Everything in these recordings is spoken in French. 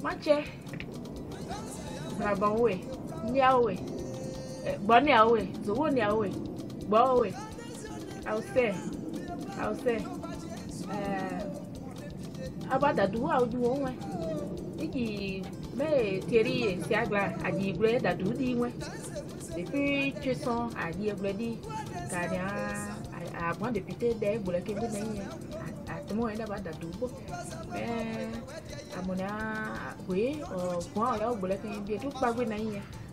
Mache, Brabanwe, Niawe, Boniawe, Zuwoniawe, Bowe. I'll say, about that, do how you want. Iki may Terry, Siagla, Adi bread that do the way. The free Trisson, Adi ready, Gania, I want the pity there, but I can't be at the moment about that do. Amona we or one or bulletin be took back when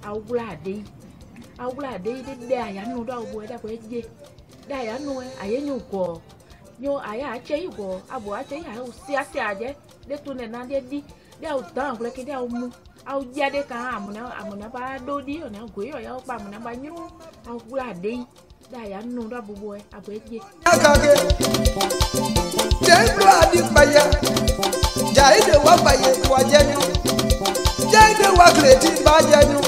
I'll glad day. I'll glad day there. I know that word that way. There I know I know go. No, I tell you go. I will tell you how see I say, they tune and I did. They'll down like they'll move. I'll get a car. I'm on a bad do deal. Now go your help. I'm on a new. I'll glad day. There I know that boy. I wait. Jai de wa baye kwa janyo Jai de wa kreti ba janyo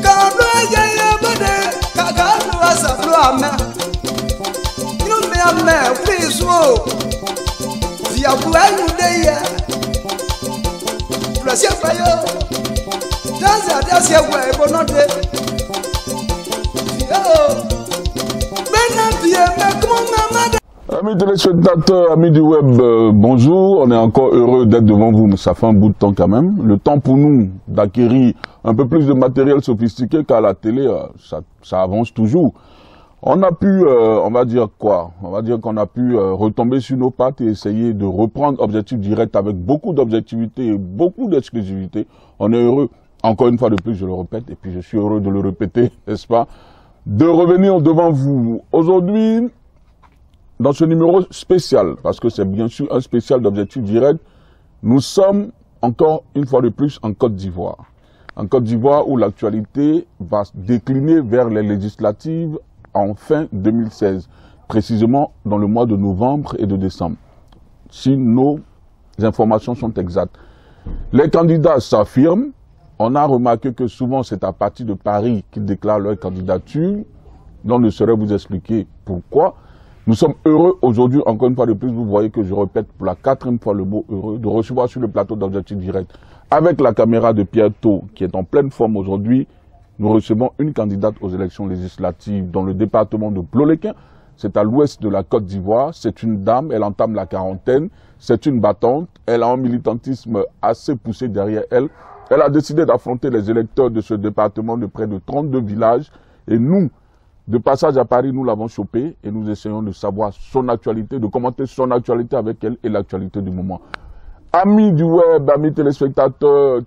Kablo jaya bade Kakablo asablo ame You me ame please wo Via buenu de ya Plasia bayo Dasia wa ebonote Yo Bena pie me kumo mamada. Amis téléspectateurs, amis du web, bonjour. On est encore heureux d'être devant vous, mais ça fait un bout de temps quand même. Le temps pour nous d'acquérir un peu plus de matériel sophistiqué qu'à la télé, ça avance toujours. On a pu, on va dire quoi? On va dire qu'on a pu retomber sur nos pattes et essayer de reprendre Objectif Direct avec beaucoup d'objectivité et beaucoup d'exclusivité. On est heureux, encore une fois de plus, je le répète, et puis je suis heureux de le répéter, n'est-ce pas, de revenir devant vous. Aujourd'hui, dans ce numéro spécial, parce que c'est bien sûr un spécial d'Objectif Direct, nous sommes encore une fois de plus en Côte d'Ivoire. En Côte d'Ivoire où l'actualité va se décliner vers les législatives en fin 2016, précisément dans le mois de novembre et de décembre, si nos informations sont exactes. Les candidats s'affirment. On a remarqué que souvent c'est à partir de Paris qu'ils déclarent leur candidature, dont je saurais vous expliquer pourquoi. Nous sommes heureux aujourd'hui, encore une fois de plus, vous voyez que je répète pour la 4e fois le mot heureux, de recevoir sur le plateau d'Objectif Direct, avec la caméra de Pierre Tau, qui est en pleine forme aujourd'hui. Nous recevons une candidate aux élections législatives dans le département de Ploléquin. C'est à l'ouest de la Côte d'Ivoire. C'est une dame, elle entame la quarantaine. C'est une battante. Elle a un militantisme assez poussé derrière elle. Elle a décidé d'affronter les électeurs de ce département de près de 32 villages. Et nous, de passage à Paris, nous l'avons chopée et nous essayons de savoir son actualité, de commenter son actualité avec elle et l'actualité du moment. Amis du web, amis téléspectateurs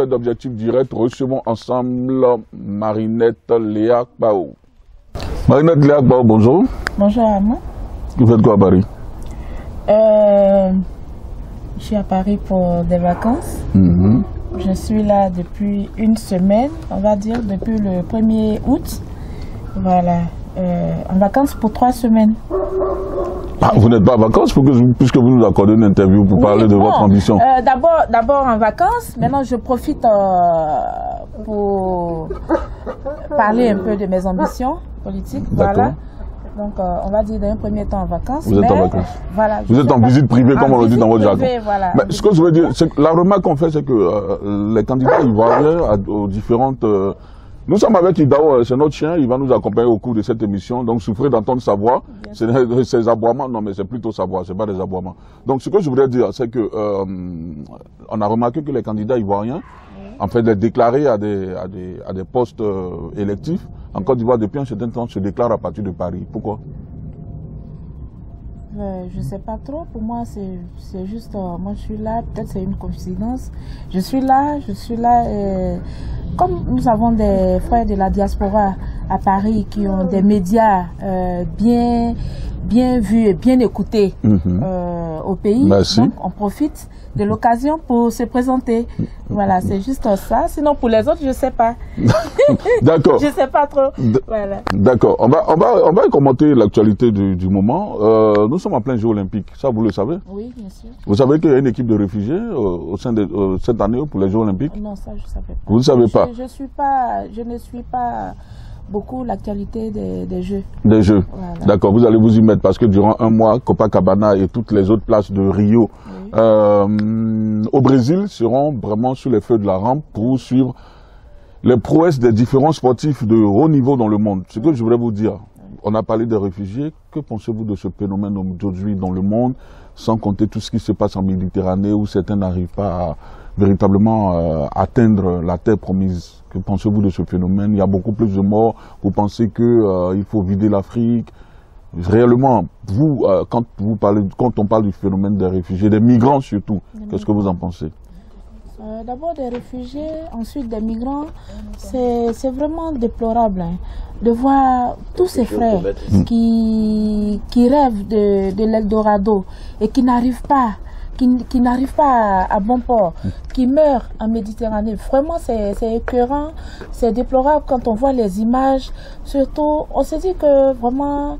d'Objectif Direct, recevons ensemble Marinette Léa Bao. Marinette Léa Bao, bonjour. Bonjour à moi. Vous faites quoi à Paris? Je suis à Paris pour des vacances. Je suis là depuis une semaine, on va dire, depuis le 1er août. Voilà, en vacances pour 3 semaines. Ah, vous n'êtes pas en vacances puisque vous nous accordez une interview pour parler de votre ambition. D'abord en vacances, maintenant je profite pour parler un peu de mes ambitions politiques. Voilà. Donc on va dire d'un premier temps en vacances. Vous êtes en vacances. Voilà, vous êtes en visite privée comme on le dit dans votre jargon. Voilà. Mais ce que je veux dire, c'est que la remarque qu'on fait, c'est que les candidats ivoiriens aux différentes... nous sommes avec Idao, c'est notre chien, il va nous accompagner au cours de cette émission, donc souffrez d'entendre sa voix, ses aboiements, non mais c'est plutôt sa voix, c'est pas des aboiements. Donc ce que je voudrais dire, c'est que on a remarqué que les candidats ivoiriens, en fait de déclarer à des postes électifs, en Côte d'Ivoire depuis un certain temps, se déclarent à partir de Paris. Pourquoi? Je sais pas trop, pour moi c'est juste, moi je suis là, peut-être c'est une coïncidence, je suis là, comme nous avons des frères de la diaspora à Paris qui ont des médias bien vus et bien écoutés au pays, donc on profite de l'occasion pour se présenter. Voilà, c'est juste ça. Sinon, pour les autres, je ne sais pas. D'accord. Je ne sais pas trop. Voilà. D'accord. On va commenter l'actualité du moment. Nous sommes en plein jeu olympique. Ça, vous le savez? Oui, bien sûr. Vous savez qu'il y a une équipe de réfugiés au sein de cette année pour les Jeux olympiques? Non, ça, je ne savais pas. Vous ne savez pas? Je ne suis pas beaucoup l'actualité des jeux. Des jeux, voilà. D'accord, vous allez vous y mettre parce que durant un mois, Copacabana et toutes les autres places de Rio au Brésil seront vraiment sur les feux de la rampe pour suivre les prouesses des différents sportifs de haut niveau dans le monde. Ce que je voudrais vous dire, on a parlé des réfugiés, que pensez-vous de ce phénomène aujourd'hui dans le monde, sans compter tout ce qui se passe en Méditerranée où certains n'arrivent pas à véritablement atteindre la terre promise? Que pensez-vous de ce phénomène? Il y a beaucoup plus de morts. Vous pensez qu'il faut vider l'Afrique? Réellement, vous, quand on parle du phénomène des réfugiés, des migrants surtout, qu'est-ce que vous en pensez? D'abord des réfugiés, ensuite des migrants, c'est vraiment déplorable hein, de voir tous ces frères qui rêvent de l'Eldorado et qui n'arrivent pas. Qui n'arrivent pas à bon port, qui meurent en Méditerranée. Vraiment, c'est écœurant, c'est déplorable quand on voit les images. Surtout, on se dit que vraiment,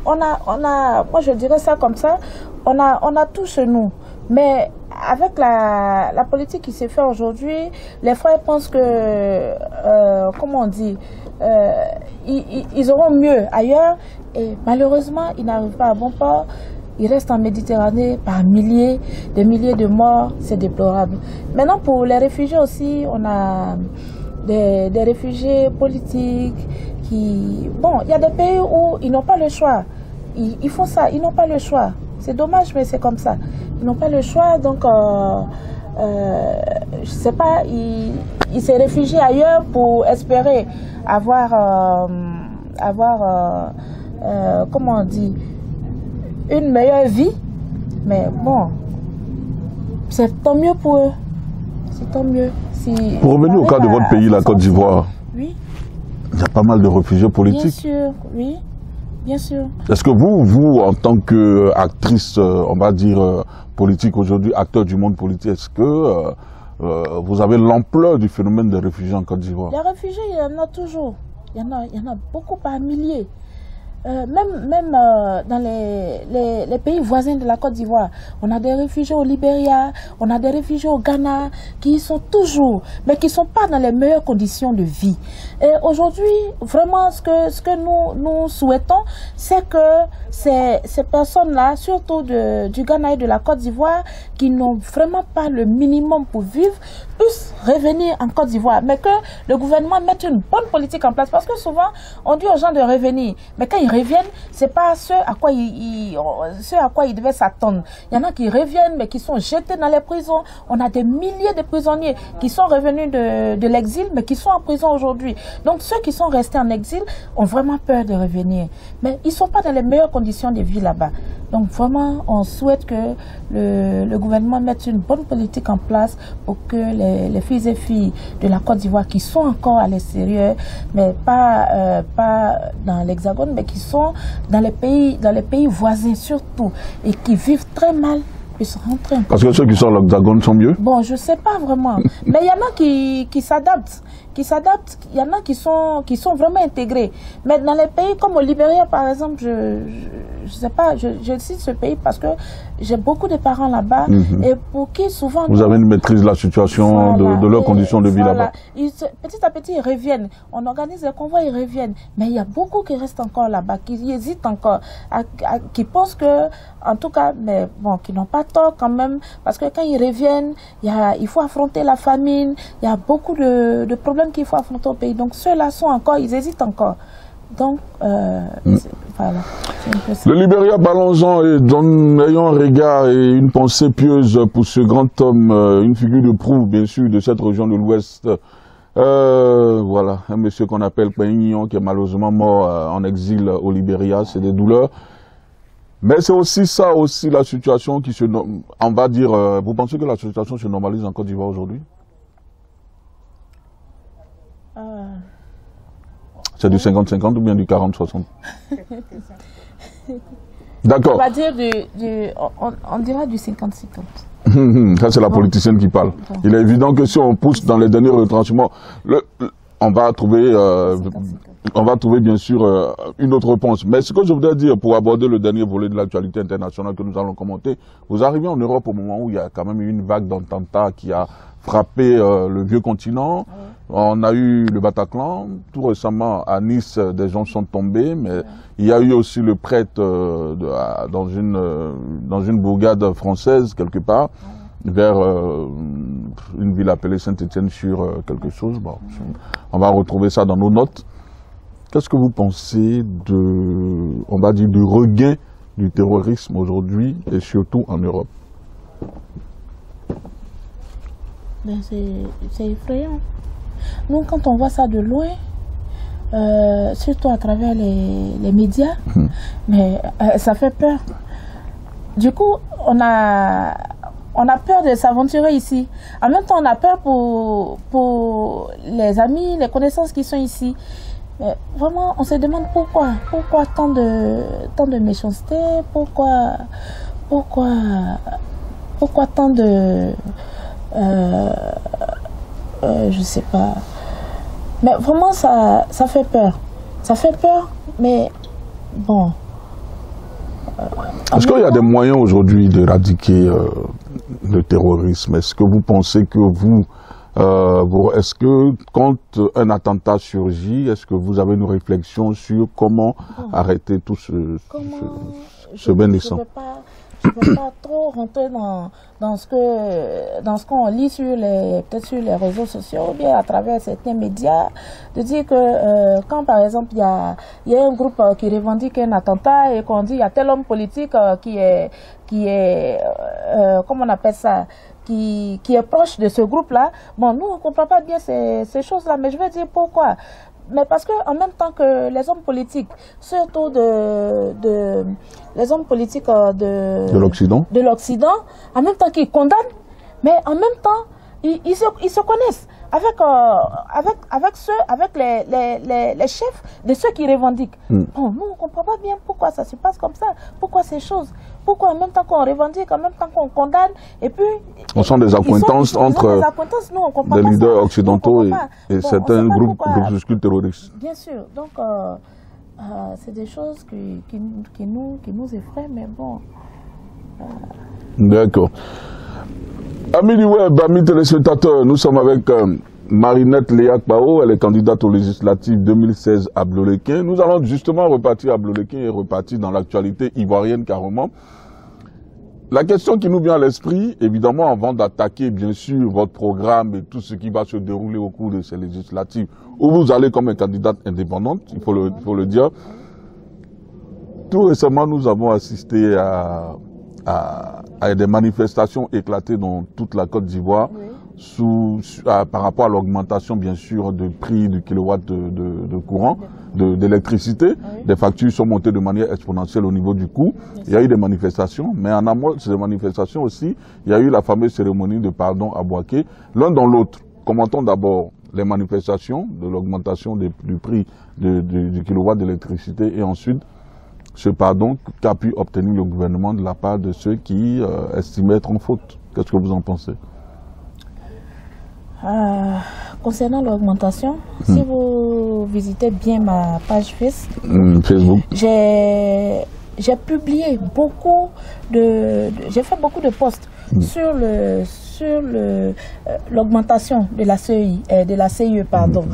moi je dirais ça comme ça, on a tout chez nous. Mais avec la politique qui s'est faite aujourd'hui, les frères pensent que, comment on dit, ils auront mieux ailleurs. Et malheureusement, ils n'arrivent pas à bon port. Ils restent en Méditerranée par milliers, des milliers de morts, c'est déplorable. Maintenant, pour les réfugiés aussi, on a des réfugiés politiques qui... Bon, il y a des pays où ils n'ont pas le choix. Ils font ça, ils n'ont pas le choix. C'est dommage, mais c'est comme ça. Ils n'ont pas le choix, donc... je sais pas, ils se réfugient ailleurs pour espérer avoir... comment on dit, une meilleure vie, mais bon, c'est tant mieux pour eux, c'est tant mieux. Si pour revenir au cas de votre pays, la Côte d'Ivoire, oui, il y a pas mal de réfugiés politiques. Bien sûr, oui, bien sûr. Est-ce que vous, en tant qu'actrice, on va dire, politique aujourd'hui, acteur du monde politique, est-ce que vous avez l'ampleur du phénomène des réfugiés en Côte d'Ivoire? Les réfugiés, il y en a toujours, il y en a beaucoup par milliers. Même dans les pays voisins de la Côte d'Ivoire, on a des réfugiés au Libéria, on a des réfugiés au Ghana qui y sont toujours, mais qui ne sont pas dans les meilleures conditions de vie. Et aujourd'hui, vraiment, ce que nous souhaitons, c'est que ces personnes-là, surtout du Ghana et de la Côte d'Ivoire, qui n'ont vraiment pas le minimum pour vivre, puissent revenir en Côte d'Ivoire, mais que le gouvernement mette une bonne politique en place. Parce que souvent, on dit aux gens de revenir, mais quand ils reviennent, c'est pas ce à quoi ils devaient s'attendre. Il y en a qui reviennent, mais qui sont jetés dans les prisons. On a des milliers de prisonniers qui sont revenus de l'exil, mais qui sont en prison aujourd'hui. Donc ceux qui sont restés en exil ont vraiment peur de revenir. Mais ils ne sont pas dans les meilleures conditions de vie là-bas. Donc vraiment, on souhaite que le gouvernement mette une bonne politique en place pour que les filles et filles de la Côte d'Ivoire qui sont encore à l'extérieur, mais pas dans l'Hexagone, mais qui sont dans les pays voisins surtout, et qui vivent très mal, puissent rentrer. Parce que ceux qui sont à l'Hexagone sont mieux? Bon, je ne sais pas vraiment. Mais il y en a qui s'adaptent. Il y en a qui sont vraiment intégrés. Mais dans les pays comme au Libéria, par exemple, je sais pas, je cite ce pays parce que j'ai beaucoup de parents là-bas et pour qui souvent... Vous avez une maîtrise de la situation, voilà, de leurs conditions de vie là-bas. Petit à petit, ils reviennent. On organise les convois, ils reviennent. Mais il y a beaucoup qui restent encore là-bas, qui hésitent encore, qui pensent que, en tout cas, mais bon, qui n'ont pas tort quand même, parce que quand ils reviennent, il faut affronter la famine, il y a beaucoup de problèmes qu'il faut affronter au pays. Donc ceux-là sont encore, ils hésitent encore. Donc, voilà. Le Libéria, parlons-en et ayant un regard et une pensée pieuse pour ce grand homme, une figure de proue, bien sûr, de cette région de l'Ouest. Voilà, un monsieur qu'on appelle Peignon, qui est malheureusement mort en exil au Libéria, c'est des douleurs. Mais c'est aussi ça, aussi la situation qui se... On va dire, vous pensez que la situation se normalise en Côte d'Ivoire aujourd'hui? C'est du 50-50 ou bien du 40-60? D'accord. On va dire on dira du 50-50. Ça, c'est la politicienne qui parle. Il est évident que si on pousse dans les derniers retranchements, on va trouver bien sûr une autre réponse. Mais ce que je voudrais dire pour aborder le dernier volet de l'actualité internationale que nous allons commenter, vous arrivez en Europe au moment où il y a quand même eu une vague d'attentats qui a frappé le vieux continent. On a eu le Bataclan. Tout récemment, à Nice, des gens sont tombés, mais il y a eu aussi le prêtre dans une bourgade française, quelque part, vers une ville appelée Saint-Étienne sur quelque chose. Bon, on va retrouver ça dans nos notes. Qu'est-ce que vous pensez on va dire, du regain du terrorisme aujourd'hui et surtout en Europe? C'est effrayant. Nous, quand on voit ça de loin, surtout à travers les médias, mais ça fait peur. Du coup, on a peur de s'aventurer ici. En même temps, on a peur pour les amis, les connaissances qui sont ici. Mais vraiment, on se demande pourquoi tant de méchanceté, pourquoi tant de je sais pas. Mais vraiment, ça fait peur. Ça fait peur, mais bon. Est-ce qu'il y a des moyens aujourd'hui d'éradiquer le terrorisme? Est-ce que vous pensez que est-ce que quand un attentat surgit, est-ce que vous avez une réflexion sur comment arrêter tout ce bain de sang? Je ne veux pas trop rentrer dans ce qu'on lit peut-être sur les réseaux sociaux ou bien à travers certains médias, de dire que quand par exemple il y a un groupe qui revendique un attentat et qu'on dit il y a tel homme politique qui est comment on appelle ça, qui est proche de ce groupe-là, bon, nous on ne comprend pas bien ces choses-là, mais je vais dire pourquoi. Mais parce que en même temps que les hommes politiques, surtout les hommes politiques de l'Occident, en même temps qu'ils condamnent, mais en même temps ils se connaissent avec les chefs de ceux qui revendiquent. Bon, nous on comprend pas bien pourquoi ça se passe comme ça, pourquoi ces choses, pourquoi en même temps qu'on revendique, en même temps qu'on condamne, et puis on sent des accointances entre les leaders occidentaux et certains groupes terroristes. Bien sûr, donc c'est des choses qui nous effraient, mais bon. D'accord. Amis du web, amis téléspectateurs, nous sommes avec Marinette Léa-Kpao, elle est candidate aux législatives 2016 à Bleulequin. Nous allons justement repartir à Bleulequin et repartir dans l'actualité ivoirienne carrément. La question qui nous vient à l'esprit, évidemment, avant d'attaquer bien sûr votre programme et tout ce qui va se dérouler au cours de ces législatives, où vous allez comme une candidate indépendante, il faut le dire. Tout récemment, nous avons assisté à des manifestations éclatées dans toute la Côte d'Ivoire par rapport à l'augmentation bien sûr du prix du kilowatt de courant, d'électricité. Des factures sont montées de manière exponentielle au niveau du coût. Il y a eu des manifestations, mais en amont de ces manifestations aussi, il y a eu la fameuse cérémonie de pardon à Bouaké. L'un dans l'autre, commentons d'abord les manifestations de l'augmentation du prix du kilowatt d'électricité et ensuite ce pardon qu'a pu obtenir le gouvernement de la part de ceux qui estimaient être en faute. Qu'est-ce que vous en pensez? Concernant l'augmentation, si vous visitez bien ma page Facebook, j'ai publié j'ai fait beaucoup de posts sur l'augmentation de la CEI, pardon.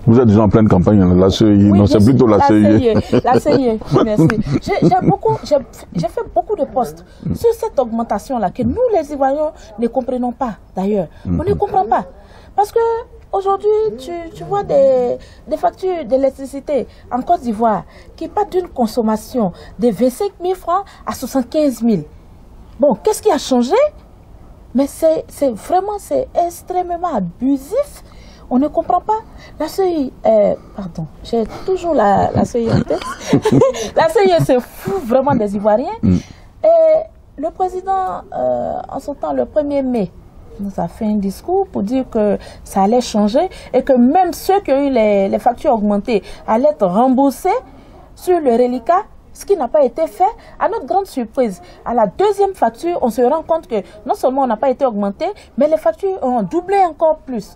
Vous êtes déjà en pleine campagne de la CEI, oui, non, c'est plutôt la CEI. La CEI, merci. J'ai fait beaucoup de posts sur cette augmentation-là que nous, les Ivoiriens, ne comprenons pas, d'ailleurs. On ne comprend pas. Parce que aujourd'hui, tu vois des factures d'électricité en Côte d'Ivoire qui partent d'une consommation de 25 000 francs à 75 000. Bon, qu'est-ce qui a changé? Mais c'est extrêmement abusif. On ne comprend pas. La CEI, pardon, j'ai toujours la CEI en tête. La CEI se fout vraiment des Ivoiriens. Et le président, en son temps, le 1er mai, nous a fait un discours pour dire que ça allait changer et que même ceux qui ont eu les factures augmentées allaient être remboursés sur le reliquat. Ce qui n'a pas été fait, à notre grande surprise, à la deuxième facture, on se rend compte que non seulement on n'a pas été augmenté, mais les factures ont doublé encore plus.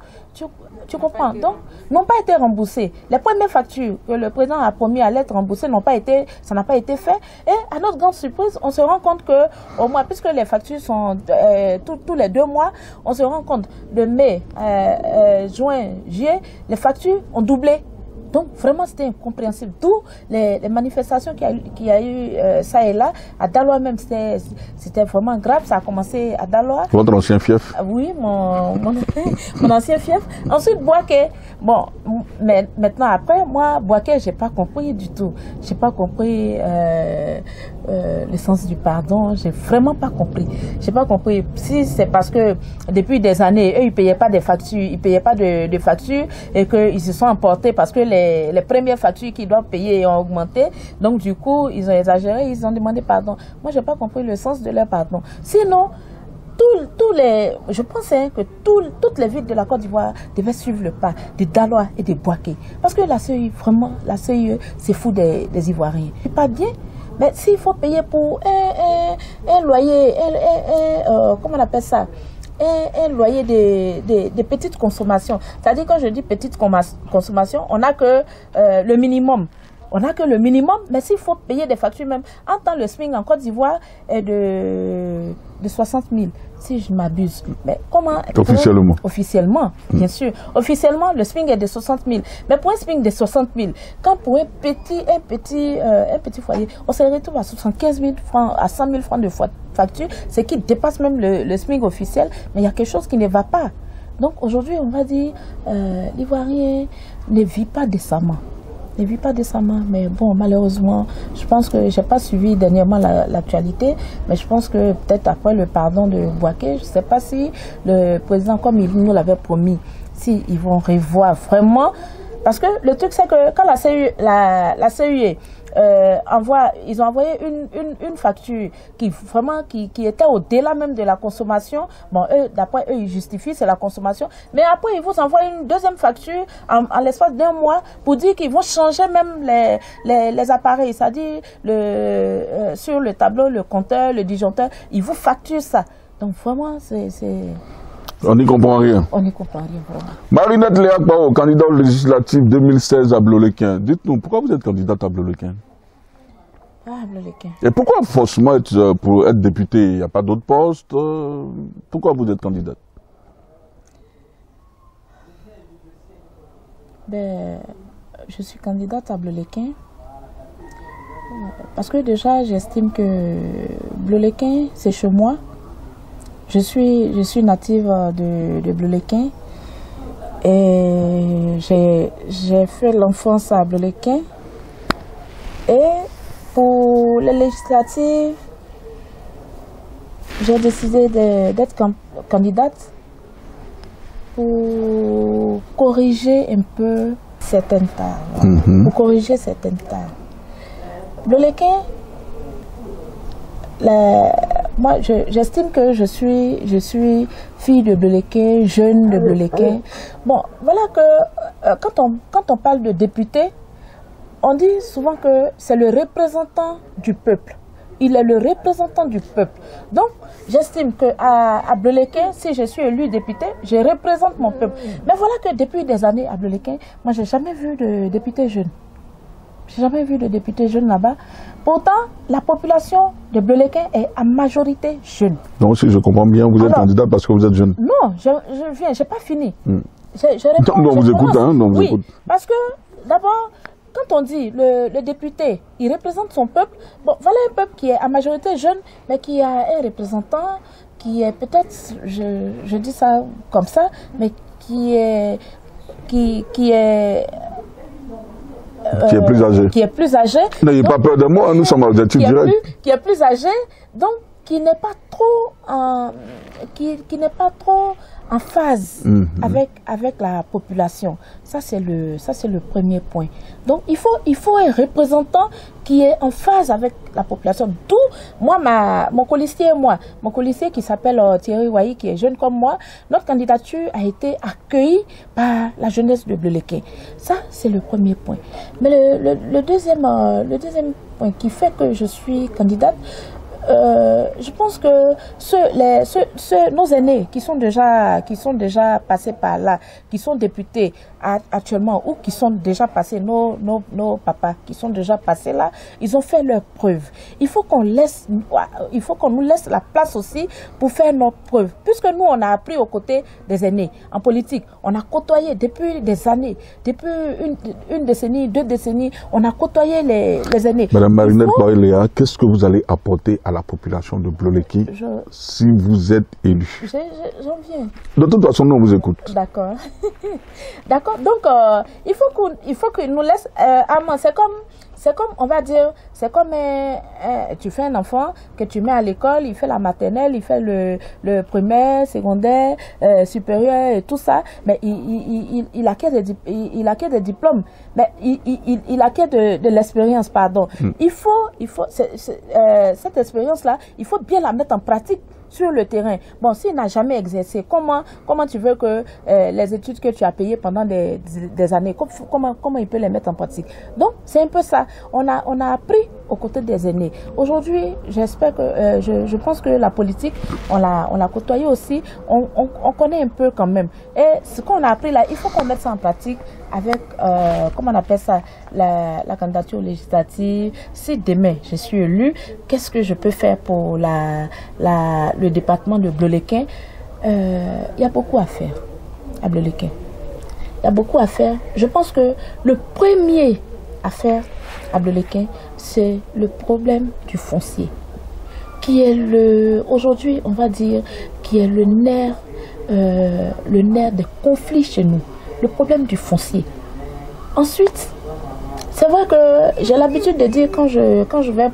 Tu comprends? Donc, n'ont pas été remboursés. Les premières factures que le président a promis à être remboursées n'ont pas été, ça n'a pas été fait. Et à notre grande surprise, on se rend compte que, au moins, puisque les factures sont tous les 2 mois, on se rend compte de mai, juin, juillet, les factures ont doublé. Donc, vraiment, c'était incompréhensible. D'où les manifestations qu'il y a eu ça et là. À Daloa même, c'était vraiment grave. Ça a commencé à Daloa. Votre ancien fief? Oui, mon ancien fief. Ensuite, Boaké. Bon, mais maintenant, après, moi, Boaké, j'ai pas compris du tout. J'ai pas compris le sens du pardon. J'ai vraiment pas compris. J'ai pas compris. Si c'est parce que depuis des années, eux, ils payaient pas des factures. Ils payaient pas de factures et qu'ils se sont emportés parce que les premières factures qu'ils doivent payer ont augmenté. Donc, du coup, ils ont exagéré, ils ont demandé pardon. Moi, je n'ai pas compris le sens de leur pardon. Sinon, je pensais que toutes les villes de la Côte d'Ivoire devaient suivre le pas de Daloa et de Boaké. Parce que la CEI, vraiment, la CEI, c'est fou des Ivoiriens. C'est pas bien. Mais s'il faut payer pour un loyer, comment on appelle ça? Un loyer des petites consommations. C'est-à-dire, quand je dis petite consommation, on n'a que le minimum. On n'a que le minimum, mais s'il faut payer des factures même, en temps le SMIC en Côte d'Ivoire est de 60 000, si je ne m'abuse. Mais comment? Officiellement. Officiellement, bien sûr. Officiellement, le SMIC est de 60 000. Mais pour un SMIC de 60 000, quand pour un petit foyer, on se retrouve à 75 000 francs, à 100 000 francs de facture, ce qui dépasse même le SMIC officiel, mais il y a quelque chose qui ne va pas. Donc aujourd'hui, on va dire, l'Ivoirien ne vit pas décemment. Ne vit pas décemment, mais bon, malheureusement, je pense que je n'ai pas suivi dernièrement l'actualité, mais je pense que peut-être après le pardon de Boaké, je ne sais pas si le président, comme il nous l'avait promis, s'ils vont revoir vraiment, parce que le truc c'est que quand la CUE ils ont envoyé une facture qui était au-delà même de la consommation. Bon, d'après eux, ils justifient, c'est la consommation. Mais après, ils vous envoient une deuxième facture en l'espace d'1 mois pour dire qu'ils vont changer même les appareils. C'est-à-dire, sur le tableau, le compteur, le disjoncteur, ils vous facturent ça. Donc, vraiment, c'est... On n'y comprend rien. On n'y comprend rien, vraiment. Marinette Léa Kpao, candidate aux législatives 2016 à Bloléquin. Dites-nous, pourquoi vous êtes candidate à Bloléquin? Ah, Bloléquin. Et pourquoi forcément pour être député, il n'y a pas d'autre poste? Pourquoi vous êtes candidate? Ben, je suis candidate à Bloléquin parce que déjà, j'estime que Bloléquin, c'est chez moi. Je suis native de Bloléquin et j'ai fait l'enfance à Bloléquin. Et pour les législatives, j'ai décidé d'être candidate pour corriger un peu certaines tares. Pour corriger certaines tares. Bloléquin, moi, j'estime que je suis fille de Bloléquin, jeune de Bloléquin. Bon, voilà que quand on parle de député, on dit souvent que c'est le représentant du peuple. Il est le représentant du peuple. Donc, j'estime qu'à Bloléquin, si je suis élu député, je représente mon peuple. Mais voilà que depuis des années à Bloléquin, moi, je n'ai jamais vu de député jeune. Je n'ai jamais vu de député jeune là-bas. Pourtant, la population de Bloléquin est à majorité jeune. Donc, si je comprends bien, vous êtes candidat parce que vous êtes jeune. Non, je n'ai pas fini. On vous écoute, hein? Donc oui, parce que d'abord, quand on dit le député, il représente son peuple, bon, voilà un peuple qui est à majorité jeune, mais qui a un représentant qui est peut-être, je dis ça comme ça, mais qui est plus âgé. Qui est plus âgé. N'ayez pas peur de moi, nous sommes objectifs directs. Qui est plus âgé, donc qui n'est pas trop en phase avec la population. Ça c'est le premier point. Donc il faut un représentant qui est en phase avec la population. D'où moi mon colistier qui s'appelle Thierry Wahi, qui est jeune comme moi, notre candidature a été accueillie par la jeunesse de Bloléquin. Ça c'est le premier point. Mais le deuxième point qui fait que je suis candidate, je pense que nos aînés qui sont déjà passés par là, qui sont députés actuellement ou qui sont déjà passés, nos papas qui sont déjà passés là, ils ont fait leurs preuves. Il faut qu'on nous laisse la place aussi pour faire nos preuves. Puisque nous, on a appris aux côtés des aînés en politique. On a côtoyé depuis des années, depuis une décennie, 2 décennies, on a côtoyé les aînés. Madame Marinette Barilea, qu'est-ce que vous allez apporter à la population de Bloleki si vous êtes élue? J'en viens. De toute façon, nous on vous écoute. D'accord. D'accord. Donc, il faut que nous laisse. C'est comme, on va dire, c'est comme tu fais un enfant que tu mets à l'école, il fait la maternelle, il fait le primaire, secondaire, supérieur et tout ça, mais il acquiert des diplômes, mais il acquiert de l'expérience, pardon. Il faut cette expérience-là, il faut bien la mettre en pratique sur le terrain. Bon, s'il n'a jamais exercé, comment tu veux que les études que tu as payées pendant des années, comment il peut les mettre en pratique? Donc, c'est un peu ça. On a appris aux côtés des aînés. Aujourd'hui, j'espère que, je pense que la politique, on l'a côtoyé aussi, on connaît un peu quand même. Et ce qu'on a appris là, il faut qu'on mette ça en pratique avec, comment on appelle ça, la candidature législative. Si demain, je suis élue, qu'est-ce que je peux faire pour le département de Bloleki? Il y a beaucoup à faire à Bloleki. Il y a beaucoup à faire. Je pense que le premier à faire à Bloleki, c'est le problème du foncier, qui est aujourd'hui, on va dire, qui est le nerf des conflits chez nous, le problème du foncier. Ensuite, c'est vrai que j'ai l'habitude de dire quand je vais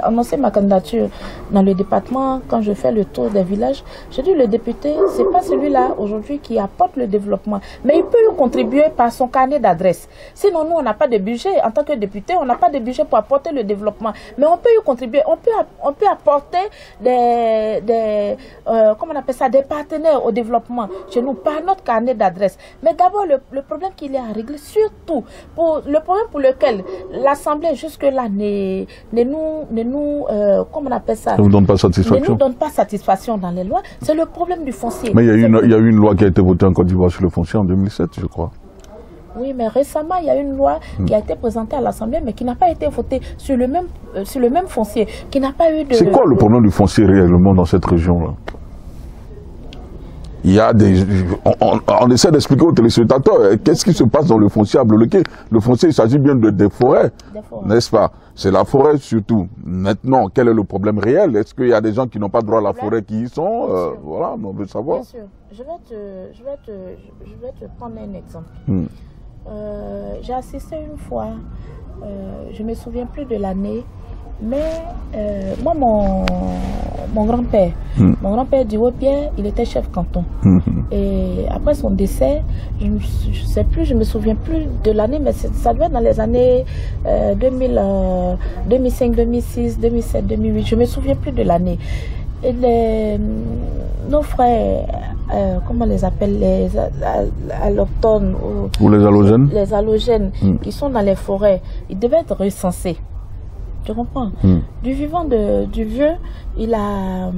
annoncer ma candidature dans le département, quand je fais le tour des villages, je dis le député, c'est pas celui-là aujourd'hui qui apporte le développement, mais il peut y contribuer par son carnet d'adresse. Sinon, nous, on n'a pas de budget. En tant que député, on n'a pas de budget pour apporter le développement, mais on peut y contribuer. On peut apporter comment on appelle ça, des partenaires au développement chez nous par notre carnet d'adresse. Mais d'abord, le problème qu'il y a à régler, surtout le problème pour lequel l'Assemblée jusque-là comment on appelle ça, ne nous donne pas satisfaction. Ne nous donne pas satisfaction dans les lois, c'est le problème du foncier. Mais il y a eu une loi qui a été votée en Côte d'Ivoire sur le foncier en 2007, je crois. Oui, mais récemment, il y a une loi qui a été présentée à l'Assemblée, mais qui n'a pas été votée sur le même foncier, qui n'a pas eu de... C'est quoi le problème du foncier réellement dans cette région-là? Il y a on essaie d'expliquer aux téléspectateurs qu'est-ce qui se passe dans le foncier à Bloleki. Le foncier, il s'agit bien des forêts, n'est-ce pas? C'est la forêt surtout. Maintenant, quel est le problème réel? Est-ce qu'il y a des gens qui n'ont pas droit à la forêt qui y sont? Voilà, on veut savoir. Bien sûr. Je vais te prendre un exemple. J'ai assisté une fois, je ne me souviens plus de l'année, mais moi, mon grand-père Diwo-Pierre, il était chef canton. Et après son décès, je me souviens plus de l'année, mais ça doit être dans les années 2005, 2006, 2007, 2008. Je me souviens plus de l'année. Et nos frères, comment on les appelle, les allochtones ou les allogènes, les qui sont dans les forêts, ils devaient être recensés. Tu comprends? Du vivant du vieux, il a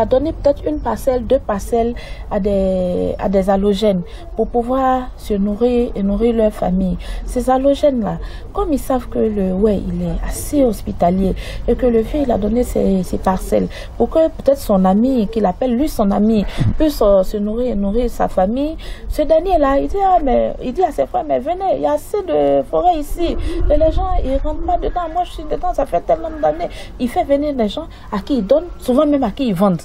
donné peut-être une parcelle, 2 parcelles à des allogènes pour pouvoir se nourrir et nourrir leur famille. Ces allogènes-là, comme ils savent que il est assez hospitalier et que le vieux, il a donné ses parcelles pour que peut-être son ami, qu'il appelle lui son ami, puisse se nourrir et nourrir sa famille. Ce dernier-là, il dit à ses frères, mais venez, il y a assez de forêt ici. Et les gens, ils ne rentrent pas dedans. Moi, je suis dedans, ça fait tellement d'années. Il fait venir des gens à qui il donne, souvent même à qui ils vendent.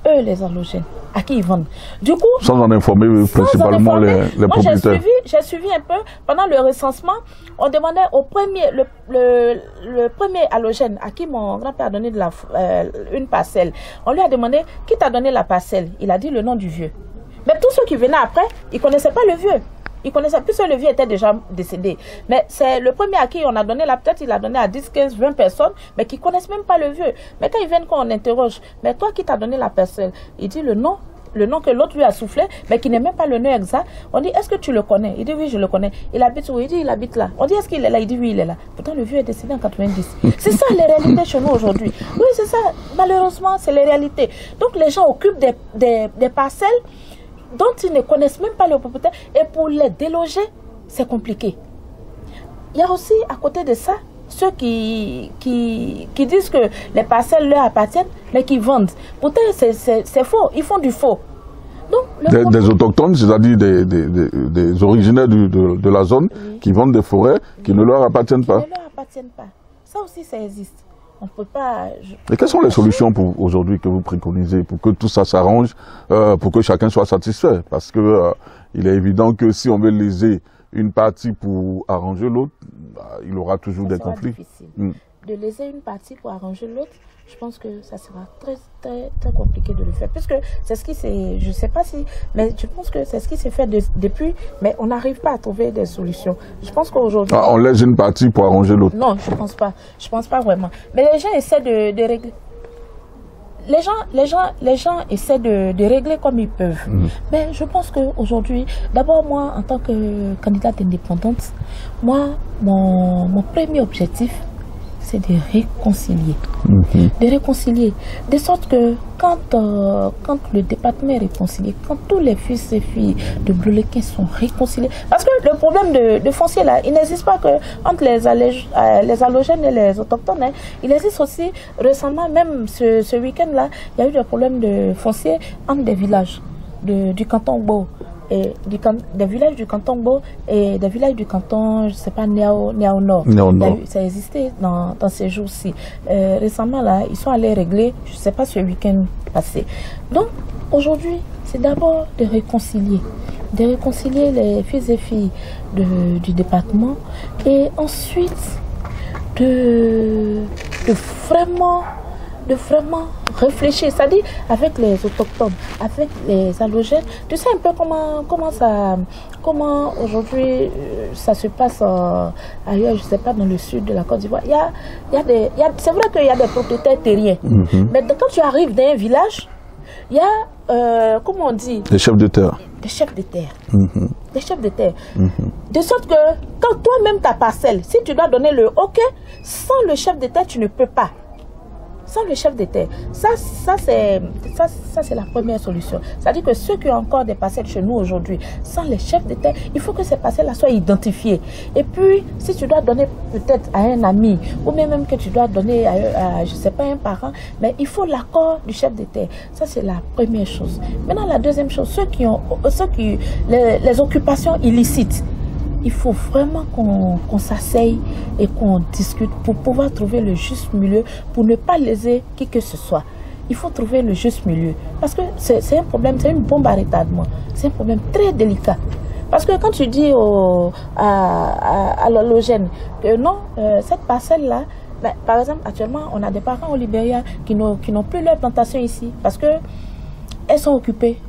Eux, les allogènes, à qui ils vendent. Du coup, sans en informer principalement les propriétaires. J'ai suivi un peu, pendant le recensement, on demandait au premier, le premier allogène à qui mon grand-père a donné une parcelle. On lui a demandé, qui t'a donné la parcelle? Il a dit le nom du vieux. Mais tous ceux qui venaient après, ils ne connaissaient pas le vieux. Ils connaissaient, puisque le vieux était déjà décédé. Mais c'est le premier à qui on a donné peut-être il a donné à 10, 15, 20 personnes, mais qui ne connaissent même pas le vieux. Mais quand ils viennent, quand on interroge, mais toi qui t'as donné la personne, il dit le nom le nom que l'autre lui a soufflé, mais qui n'est même pas le nom exact. On dit, est-ce que tu le connais? Il dit, oui, je le connais. Il habite où? Il dit, il habite là. On dit, est-ce qu'il est là? Il dit, oui, il est là. Pourtant, le vieux est décédé en 90. C'est ça les réalités chez nous aujourd'hui. Oui, c'est ça. Malheureusement, c'est les réalités. Donc, les gens occupent des parcelles dont ils ne connaissent même pas le propriétaire. Et pour les déloger, c'est compliqué. Il y a aussi, à côté de ça, ceux qui disent que les parcelles leur appartiennent, mais qui vendent. Pourtant, c'est faux. Ils font du faux. Donc, des autochtones, c'est-à-dire des originaires de la zone, oui, qui vendent des forêts qui ne leur appartiennent pas. Qui ne leur appartiennent pas. Ça aussi, ça existe. On peut pas... Et quelles sont les solutions pour aujourd'hui que vous préconisez pour que tout ça s'arrange, pour que chacun soit satisfait? Parce que il est évident que si on veut léser une partie pour arranger l'autre, il aura toujours des conflits. De léser une partie pour arranger l'autre, je pense que ça sera très compliqué de le faire. Puisque c'est ce qui s'est, je ne sais pas si, mais je pense que c'est ce qui s'est fait depuis, mais on n'arrive pas à trouver des solutions. Je pense qu'aujourd'hui... on laisse une partie pour arranger l'autre. Non, je pense pas. Je pense pas vraiment. Mais les gens essaient de régler. Les gens essaient de régler comme ils peuvent. Mais je pense qu'aujourd'hui, d'abord moi, en tant que candidate indépendante, moi, mon premier objectif, c'est de réconcilier. De réconcilier. De sorte que quand le département est réconcilié, quand tous les fils et filles de Bleulequin sont réconciliés, parce que le problème de foncier là, il n'existe pas que entre les allogènes et les autochtones, hein. Il existe aussi récemment, même ce week-end là, il y a eu des problèmes de foncier entre des villages du canton Bo. Et des villages du canton Bo et des villages du canton, je sais pas, Niao Nord. Ça existait dans ces jours-ci. Récemment, là, ils sont allés régler, je sais pas, ce week-end passé. Donc, aujourd'hui, c'est d'abord de réconcilier les fils et filles du département et ensuite de vraiment réfléchir, c'est-à-dire avec les autochtones, avec les allogènes. Tu sais un peu comment aujourd'hui ça se passe ailleurs, je sais pas, dans le sud de la Côte d'Ivoire. C'est vrai qu'il y a des propriétaires terriens, mais quand tu arrives dans un village, il y a, comment on dit, des chefs de terre. Des chefs de terre. Des chefs de terre. De sorte que quand toi-même ta parcelle, si tu dois donner le OK, sans le chef de terre, tu ne peux pas. Sans le chef de terre. Ça c'est la première solution. C'est-à-dire que ceux qui ont encore des parcelles chez nous aujourd'hui, sans les chefs de terre, il faut que ces parcelles-là soient identifiées. Et puis, si tu dois donner peut-être à un ami, ou même que tu dois donner à je ne sais pas, un parent, mais il faut l'accord du chef de terre. Ça, c'est la première chose. Maintenant, la deuxième chose, les occupations illicites. Il faut vraiment qu'on s'asseye et qu'on discute pour pouvoir trouver le juste milieu, pour ne pas léser qui que ce soit. Il faut trouver le juste milieu. Parce que c'est un problème, c'est une bombe à retardement. C'est un problème très délicat. Parce que quand tu dis à l'allogène que non, cette parcelle-là, ben, par exemple, actuellement, on a des parents au Libéria qui n'ont plus leur plantation ici parce qu'elles sont occupées.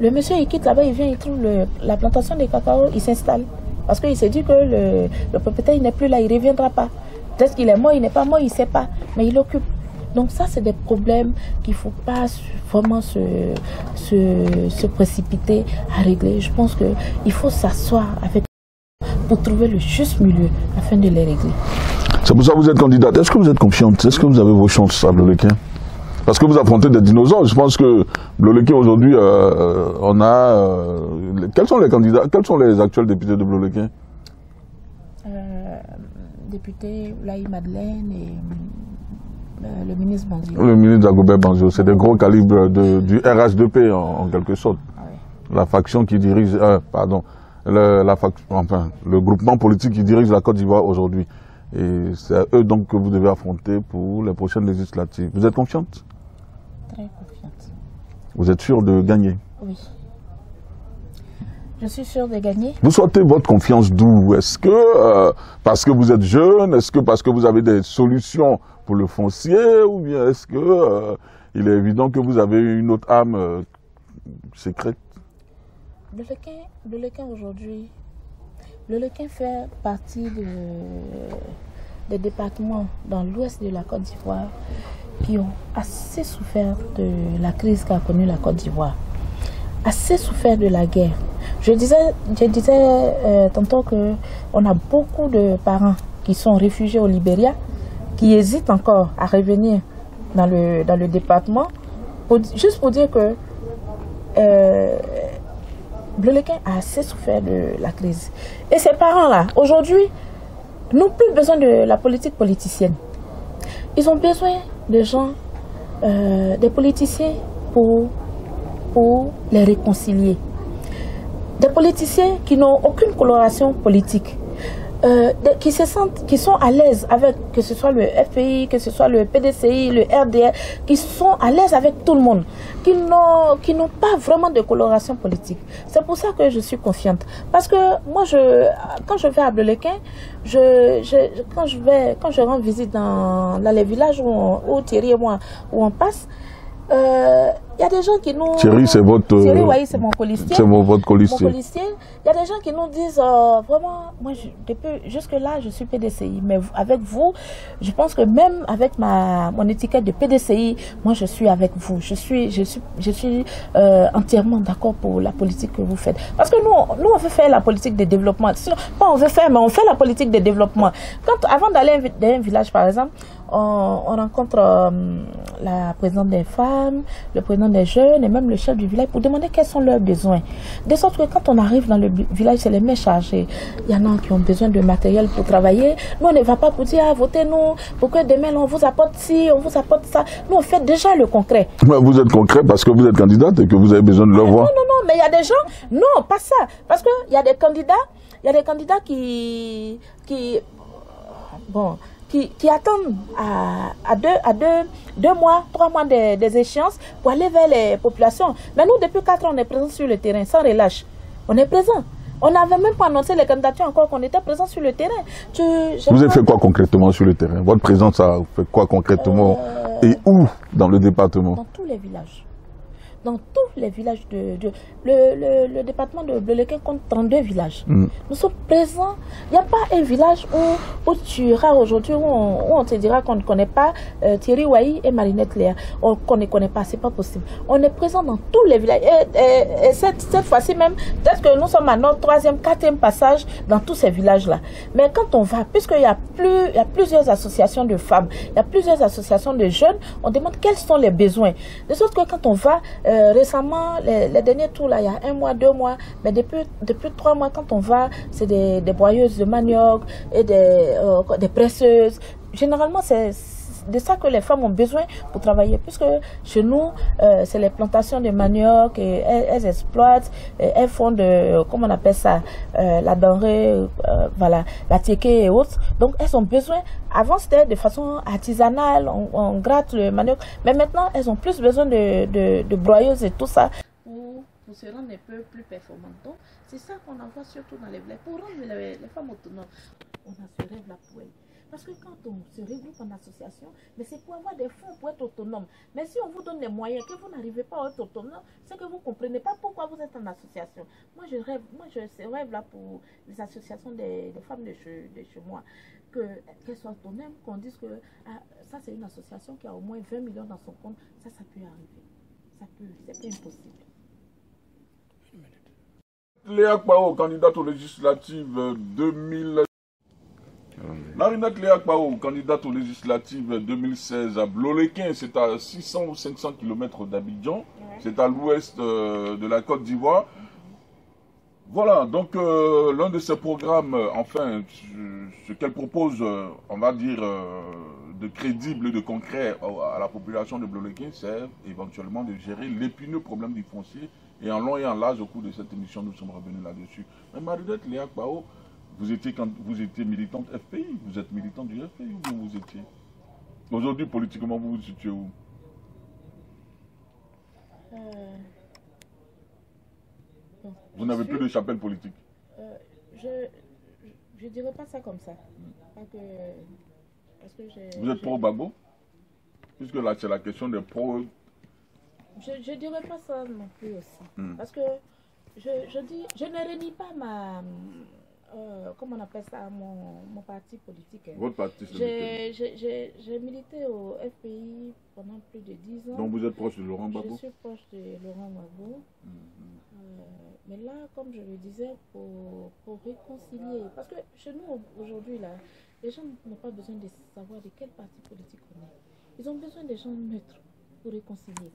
Le monsieur, il quitte là-bas, il vient, il trouve la plantation de cacao, il s'installe. Parce qu'il s'est dit que le propriétaire, il n'est plus là, il ne reviendra pas. Peut-être qu'il est mort, il n'est pas mort, il ne sait pas. Mais il occupe. Donc ça, c'est des problèmes qu'il ne faut pas vraiment se précipiter à régler. Je pense qu'il faut s'asseoir pour trouver le juste milieu afin de les régler. C'est pour ça que vous êtes candidate. Est-ce que vous êtes confiante? Est-ce que vous avez vos chances à Bleulequin? Parce que vous affrontez des dinosaures. Je pense que Bleulequin aujourd'hui, on a... quels sont les candidats, quels sont les actuels députés de Bleulequin? Député Laï Madeleine et le ministre Banzio. Le ministre Dagobert Banzio, c'est des gros calibres du RH2P en quelque sorte. Oui. La faction qui dirige... le groupement politique qui dirige la Côte d'Ivoire aujourd'hui. Et c'est à eux donc que vous devez affronter pour les prochaines législatives. Vous êtes confiante? Très confiante. Vous êtes sûre de gagner? Oui. Je suis sûre de gagner. Vous sortez votre confiance d'où? Est-ce que parce que vous êtes jeune? Est-ce que parce que vous avez des solutions pour le foncier? Ou bien est-ce que il est évident que vous avez une autre âme secrète? Bleulequin aujourd'hui, Bleulequin fait partie des départements dans l'ouest de la Côte d'Ivoire qui ont assez souffert de la crise qu'a connue la Côte d'Ivoire. assez souffert de la guerre. Je disais tantôt qu'on a beaucoup de parents qui sont réfugiés au Libéria, qui hésitent encore à revenir dans le département, juste pour dire que Bleulequin a assez souffert de la crise. Et ces parents-là, aujourd'hui, n'ont plus besoin de la politique politicienne. Ils ont besoin de gens, des politiciens pour les réconcilier. Des politiciens qui n'ont aucune coloration politique. Qui sont à l'aise avec, que ce soit le FPI, que ce soit le PDCI, le RDR, qui sont à l'aise avec tout le monde, qui n'ont pas vraiment de coloration politique. C'est pour ça que je suis confiante. Parce que moi, quand je vais à Bleulequin, quand je rends visite dans les villages où Thierry et moi, où on passe, il y a des gens qui nous... Thierry, c'est votre... Thierry, oui, c'est mon colistier. C'est votre colistier. Mon colistier. Il y a des gens qui nous disent, vraiment, moi, jusque-là, je suis PDCI. Mais avec vous, je pense que même avec mon étiquette de PDCI, moi, je suis avec vous. Je suis entièrement d'accord pour la politique que vous faites. Parce que nous, on veut faire la politique de développement. Pas on veut faire, mais on fait la politique de développement. Avant d'aller dans un village, par exemple, on rencontre la présidente des femmes, le président des jeunes et même le chef du village pour demander quels sont leurs besoins. De sorte que quand on arrive dans le village, c'est les mains chargées. Il y en a qui ont besoin de matériel pour travailler. Nous, on ne va pas pour dire, votez-nous, pour que demain, on vous apporte ci, on vous apporte ça. Nous, on fait déjà le concret. Mais vous êtes concret parce que vous êtes candidate et que vous avez besoin de leur voix. Non, mais il y a des gens, non, pas ça. Parce qu'il y a des candidats qui attendent à deux mois, 3 mois des échéances pour aller vers les populations. Mais nous, depuis 4 ans, on est présents sur le terrain, sans relâche. On est présents. On n'avait même pas annoncé les candidatures encore qu'on était présents sur le terrain. Vous avez fait quoi concrètement sur le terrain? Votre présence, ça fait quoi concrètement et où dans le département? Dans tous les villages. Dans tous les villages le département de Bleulequin compte 32 villages. Nous sommes présents. Il n'y a pas un village où tu iras aujourd'hui, où on te dira qu'on ne connaît pas Thierry Wahi et Marinette Léa. Qu'on ne connaît pas, c'est pas possible. On est présent dans tous les villages. Et cette fois-ci même, peut-être que nous sommes à notre 3e, 4e passage dans tous ces villages-là. Mais quand on va, puisqu'il y a plusieurs associations de femmes, il y a plusieurs associations de jeunes, on demande quels sont les besoins. De sorte que quand on va, récemment, les derniers tours, là, il y a 1 mois, 2 mois, mais depuis 3 mois, quand on va, c'est des broyeuses de manioc et des presseuses. Généralement, c'est de ça que les femmes ont besoin pour travailler, puisque chez nous, c'est les plantations de manioc, et elles exploitent, elles font comment on appelle ça, la denrée, voilà, la tiéké et autres. Donc, elles ont besoin, avant c'était de façon artisanale, on gratte le manioc, mais maintenant, elles ont plus besoin de broyeuses et tout ça. Pour se rendre un peu plus performantes. Donc, c'est ça qu'on envoie surtout dans les villages, pour rendre les femmes autonomes. On a ce rêve-là pour elles. Parce que quand on se regroupe en association, mais c'est pour avoir des fonds pour être autonome. Mais si on vous donne les moyens que vous n'arrivez pas à être autonome, c'est que vous ne comprenez pas pourquoi vous êtes en association. Moi, je rêve là pour les associations des femmes de chez moi, qu'elles soient autonomes, qu'on dise que ça c'est une association qui a au moins 20 millions dans son compte, ça peut arriver. C'est pas impossible. Léa Kpao, candidate aux législatives 2000. Marinette Léa Kpao, candidate aux législatives 2016 à Bleulequin, c'est à 600 ou 500 km d'Abidjan, c'est à l'ouest de la Côte d'Ivoire. Voilà, donc l'un de ces programmes, enfin, ce qu'elle propose, on va dire, de crédible et de concret à la population de Bleulequin, c'est éventuellement de gérer l'épineux problème du foncier. Et en long et en large, au cours de cette émission, nous sommes revenus là-dessus. Mais Marinette Léa Kpao, vous étiez militante FPI, vous êtes militante du FPI ou bien vous étiez? Aujourd'hui, politiquement, vous vous situez où? Vous n'avez plus de chapelle politique? Je ne dirais pas ça comme ça. Parce que vous êtes pro-Gbagbo? Puisque là, c'est la question des pro. Je ne dirais pas ça non plus aussi. Parce que je ne renie pas comment on appelle ça, mon parti politique. Votre parti, c'est j'ai milité au FPI pendant plus de 10 ans. Donc vous êtes proche de Laurent Gbagbo? Je suis proche de Laurent Gbagbo. Mais là, comme je le disais, pour réconcilier, parce que chez nous aujourd'hui, là, les gens n'ont pas besoin de savoir de quel parti politique on est. Ils ont besoin des gens neutres pour réconcilier.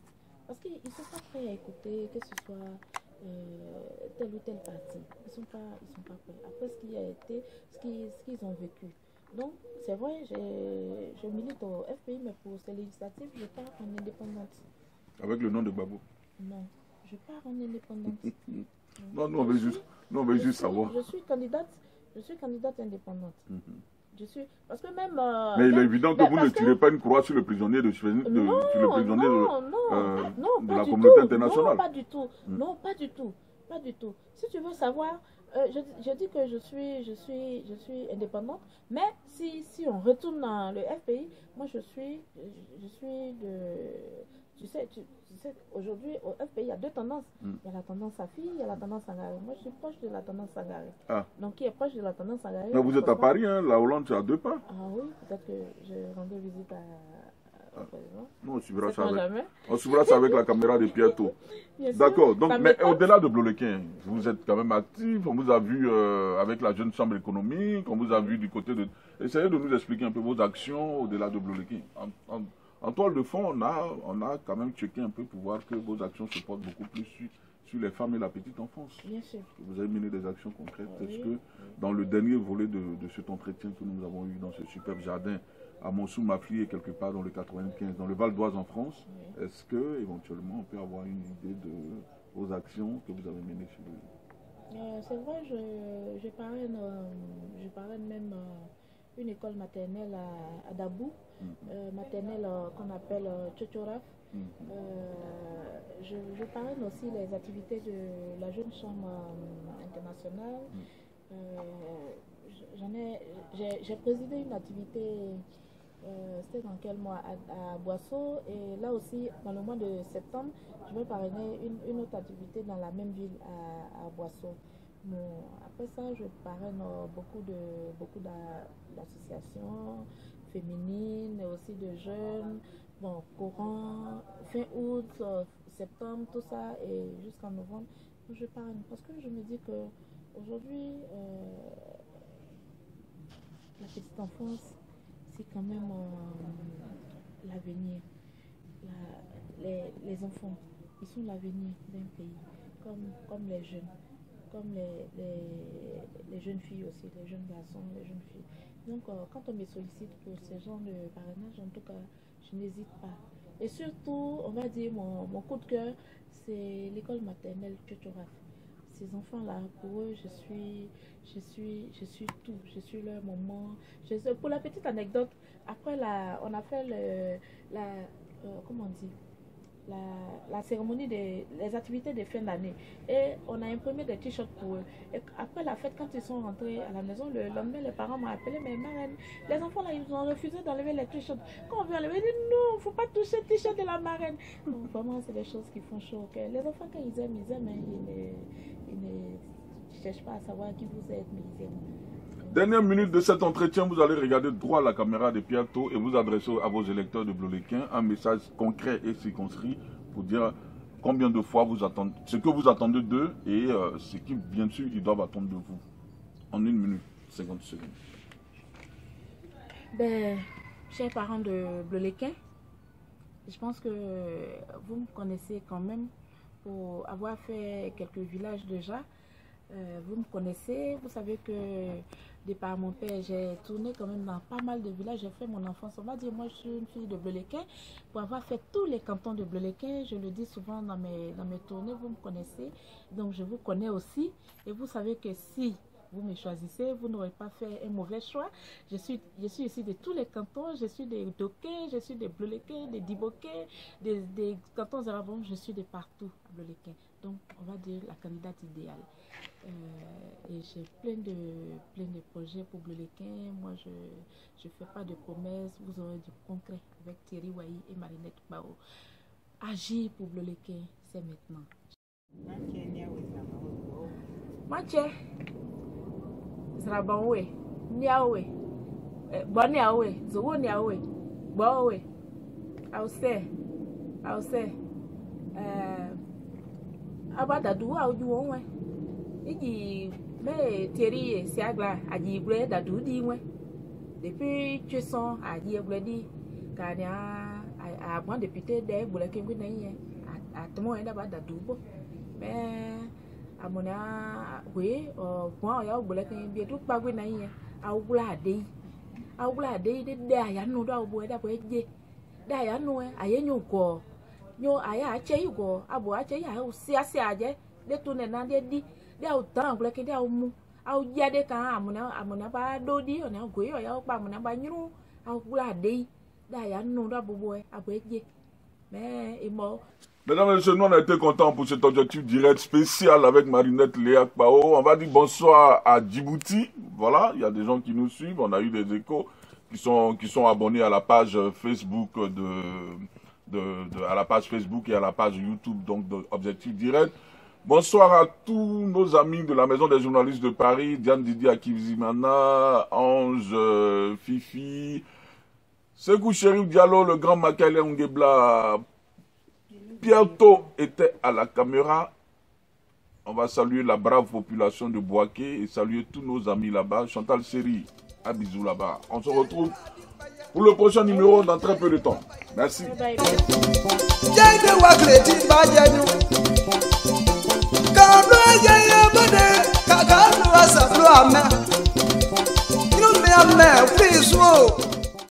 Parce qu'ils ne sont pas prêts à écouter que ce soit tel ou tel parti. Ils sont pas prêts. Après ce qui a été, ce qu'ils ont vécu. Donc, c'est vrai, je milite au FPI, mais pour ces législatives, je pars en indépendante. Avec le nom de Gbagbo? Non, je pars en indépendante. Non, nous on veut juste savoir. Je suis candidate indépendante. Je suis, parce que même... mais il est évident que vous ne tirez pas une croix sur le prisonnier de la communauté internationale. Non, pas du tout. Non, pas du tout. Pas du tout. Si tu veux savoir, je dis que je suis indépendante, mais si on retourne dans le FPI, moi je suis de... Tu sais, aujourd'hui, au FPI, il y a deux tendances. Il y a la tendance Safi, il y a la tendance Sangaré. Moi, je suis proche de la tendance Sangaré. Donc, qui est proche de la tendance Sangaré? Mais vous êtes à Paris, hein, la Hollande, c'est à 2 pas. Ah oui, peut-être que je rendrai visite à président. Non, on suivra ça avec la caméra de Pietto. D'accord. Donc, mais au-delà de Blolequin, vous êtes quand même actif. On vous a vu avec la jeune chambre économique. On vous a vu du côté de... Essayez de nous expliquer un peu vos actions au-delà de Blolequin. En toile de fond, on a quand même checké un peu pour voir que vos actions se portent beaucoup plus sur les femmes et la petite enfance. Bien sûr. Vous avez mené des actions concrètes. Est-ce que dans le dernier volet de cet entretien que nous avons eu dans ce superbe jardin à Montsou-Mafli et quelque part dans le 95, dans le Val d'Oise en France, est-ce que éventuellement on peut avoir une idée de vos actions que vous avez menées sur le... C'est vrai, je parraine même une école maternelle à Dabou, maternelle qu'on appelle Tchotchoraf. Je parraine aussi les activités de la jeune chambre internationale. J'ai présidé une activité, c'était dans quel mois, à Boisseau, et là aussi, dans le mois de septembre, je vais parrainer une autre activité dans la même ville à Boisseau. Bon, après ça, je parraine beaucoup d'associations féminines et aussi de jeunes. Bon, courant, fin août, septembre, tout ça, et jusqu'en novembre, je parraine. Parce que je me dis que aujourd'hui, la petite enfance, c'est quand même l'avenir. Les enfants, ils sont l'avenir d'un pays, comme les jeunes. Comme les jeunes filles aussi, les jeunes garçons, les jeunes filles. Donc, quand on me sollicite pour ce genre de parrainage, en tout cas, je n'hésite pas. Et surtout, on va dire, mon coup de cœur, c'est l'école maternelle Tchotchoraf. Ces enfants-là, pour eux, je suis tout. Je suis leur maman. Pour la petite anecdote, après, on a fait comment on dit, la cérémonie les activités de fin d'année, et on a imprimé des t-shirts pour eux. Et après la fête, quand ils sont rentrés à la maison, le lendemain, les parents m'ont appelé, mais marraine, les enfants là, ils ont refusé d'enlever les t-shirts. Quand on veut enlever, ils disent non, il ne faut pas toucher le t-shirt de la marraine. Donc, vraiment, c'est des choses qui font chaud au cœur. Les enfants, quand ils aiment, ils ne cherchent pas à savoir qui vous êtes, mais ils aiment. Dernière minute de cet entretien, vous allez regarder droit à la caméra de Pietto et vous adresser à vos électeurs de Blolequin un message concret et circonscrit pour dire combien de fois vous attendez, ce que vous attendez d'eux et ce qui, bien sûr, ils doivent attendre de vous. En 1 minute, 50 secondes. Ben, chers parents de Blolequin, je pense que vous me connaissez quand même pour avoir fait quelques villages déjà. Vous me connaissez, vous savez que de par mon père, j'ai tourné quand même dans pas mal de villages, j'ai fait mon enfance. On va dire, moi je suis une fille de Blolequin, pour avoir fait tous les cantons de Blolequin, je le dis souvent dans mes tournées, vous me connaissez, donc je vous connais aussi, et vous savez que si vous me choisissez, vous n'aurez pas fait un mauvais choix. Je suis ici de tous les cantons, je suis des Doké, je suis des Blolequin, des Diboké, des cantons arabes, je suis de partout à Blolequin. Donc on va dire la candidate idéale. Et j'ai plein de projets pour Blolequin. Moi, je ne fais pas de promesses. Vous aurez du concret avec Thierry Wahi et Marinette Bao. Agir pour Blolequin, c'est maintenant. Mathieu, Srabanwe, Niawe, Boniawe, Zawoniawe, Bowe. I'll say, about that do out you one. Igi me Terry Siagla, a ye bread that do the way. The picture song, a ye ready. Ganya, I want the pity there, but I came with a at the moment about that do. Amona way or one out, but I can be a took back with a I'll glad day. I'll glad day did there. I know that boy that way. Daya no aye nyuko nyo aya ache yugo abo ache ya o siase aje de to ne na de di de o tan kule ke de o mu au ya de kan amuna ba do di o na go yo ya o pa amuna ba nyu au kula de daya no da bobo abo eje mais imo. Mesdames et messieurs, nous on a été contents pour cet objectif direct spécial avec Marinette Léa Kpao. On va dire bonsoir à Djibouti. Voilà, il y a des gens qui nous suivent, on a eu des échos. Qui sont abonnés à la page Facebook à la page Facebook et à la page YouTube donc d'Objectif Direct. Bonsoir à tous nos amis de la Maison des journalistes de Paris, Diane Didi Akivizimana, Ange, Fifi, Sekou Chérif Diallo, le grand Makele Ngebla, Pierto était à la caméra. On va saluer la brave population de Boaké et saluer tous nos amis là-bas. Chantal Seri. À bisous là-bas. On se retrouve pour le prochain numéro dans très peu de temps. Merci. Bye bye.